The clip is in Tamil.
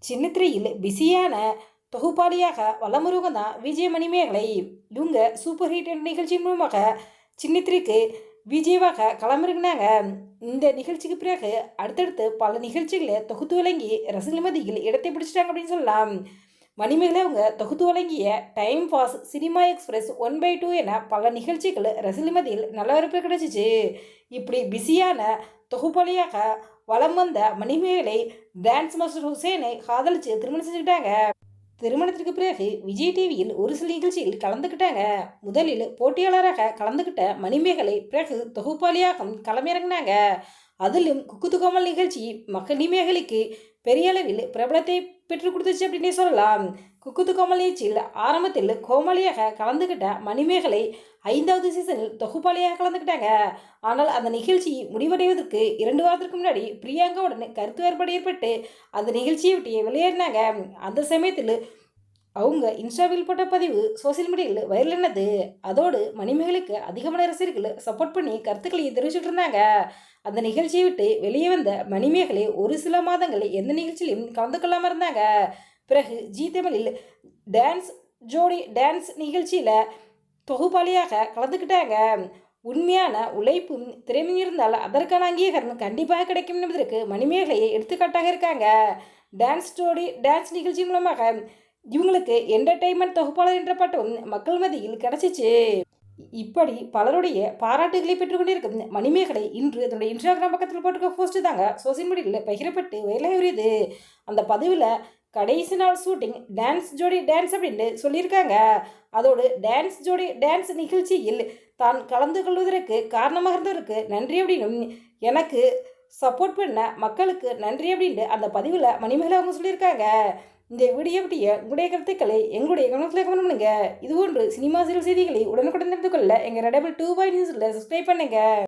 சின்னத்திரையில் பிஸியான தொகுப்பாளியாக வலம் வருவங்க தான் விஜய் மணிமேகலை. இவங்க சூப்பர் ஹிட் என்ற நிகழ்ச்சியின் மூலமாக சின்னத்திரைக்கு விஜயவாக களமிறங்கினாங்க. இந்த நிகழ்ச்சிக்கு பிறகு அடுத்தடுத்து பல நிகழ்ச்சிகளை தொகுத்து வழங்கி ரசிகர்கள் மத்தியில் இடத்தை பிடிச்சிட்டாங்க அப்படின்னு சொல்லலாம். மணிமேகலை அவங்க தொகுத்து வழங்கிய டைம் பாஸ், சினிமா எக்ஸ்பிரஸ், 1/2 என பல நிகழ்ச்சிகள் ரசிகர்கள் மத்தியில் நல்ல வரவேற்பு கிடைச்சிச்சு. இப்படி பிஸியான தொகுப்பாளியாக வலம் வந்த மணிமேகலை டான்ஸ் மாஸ்டர் ஹுசேனை காதலிச்சு திருமணம் செஞ்சுக்கிட்டாங்க. திருமணத்திற்கு பிறகு விஜய் டிவியில் ஒரு சில நிகழ்ச்சியில் கலந்துக்கிட்டாங்க. முதலில் போட்டியாளராக கலந்துக்கிட்ட மணிமேகலை பிறகு தொகுப்பாளியாக களமிறங்கினாங்க. அதிலும் குக்கு கோமல் நிகழ்ச்சி மணிமேகலைக்கு பெரிய அளவில் பிரபலத்தை பெற்றுக் கொடுத்துச்சு அப்படின்னே சொல்லலாம். குக்கு கோமல் நிகழ்ச்சியில் ஆரம்பத்தில் கோமாளியாக கலந்துக்கிட்ட மணிமேகலை 5வது சீசனில் தொகுப்பாளியாக கலந்துக்கிட்டாங்க. ஆனால் அந்த நிகழ்ச்சி முடிவடைவதற்கு 2 வாரத்திற்கு முன்னாடி பிரியங்காவுடன் கருத்து வேறுபாடு ஏற்பட்டு அந்த நிகழ்ச்சியை விட்டு வெளியேறினாங்க. அந்த சமயத்தில் அவங்க இன்ஸ்டாவில் போட்ட பதிவு சோசியல் மீடியாவில் வைரலானது. அதோடு மணிமேகலைக்கு அதிகமான ரசிகர்கள் சப்போர்ட் பண்ணி கருத்துக்களை தெரிவிச்சுட்டு இருந்தாங்க. அந்த நிகழ்ச்சியை விட்டு வெளியே வந்த மணிமேகலை ஒரு சில மாதங்கள் எந்த நிகழ்ச்சியிலும் கலந்து கொள்ளாமல் இருந்தாங்க. பிறகு ஜி தமிழில் டான்ஸ் ஜோடி டான்ஸ் நிகழ்ச்சியில் தொகுப்பாளியாக கலந்துக்கிட்டாங்க. உண்மையான உழைப்பும் திறமையும் இருந்தால் அதற்கான அங்கீகாரம் கண்டிப்பாக கிடைக்கும் என்பதற்கு மணிமேகலையை எடுத்துக்காட்டாக இருக்காங்க. டான்ஸ் ஜோடி டான்ஸ் நிகழ்ச்சி மூலமாக இவங்களுக்கு என்டர்டெயின்மெண்ட் தொகுப்பாளர் என்ற பட்டம் மக்கள் மத்தியில் கிடைச்சிச்சு. இப்படி பலருடைய பாராட்டுகளை பெற்றுக்கொண்டிருக்கும் மணிமேகலை இன்று தன்னுடைய இன்ஸ்டாகிராம் பக்கத்தில் போட்டுக்க போஸ்ட் தாங்க சோசியல் மீடியாவில் பகிரப்பட்டு வயலாகிறது. அந்த பதிவில் கடைசி நாள் ஷூட்டிங் டான்ஸ் ஜோடி டான்ஸ் அப்படின்னு சொல்லியிருக்காங்க. அதோடு டான்ஸ் ஜோடி டான்ஸ் நிகழ்ச்சியில் தான் கலந்து கொள்வதற்கு காரணமாக இருந்தவருக்கு நன்றி அப்படின்னும், எனக்கு சப்போர்ட் பண்ண மக்களுக்கு நன்றி அப்படின்ட்டு அந்த பதிவில் மணிமேகலை அவங்க சொல்லியிருக்காங்க. இந்த வீடியோ பற்றிய உங்களுடைய கருத்துக்களை எங்களுடைய கமெண்ட்ஸில் கமெண்ட் பண்ணுங்கள். இதுபோன்று சினிமா சீரியல் செய்திகளை உடனுக்குடன் தெரிந்து கொள்ள எங்கள் ரெடபிள் 2 பாய் நியூஸில் சப்ஸ்கிரைப் பண்ணுங்கள்.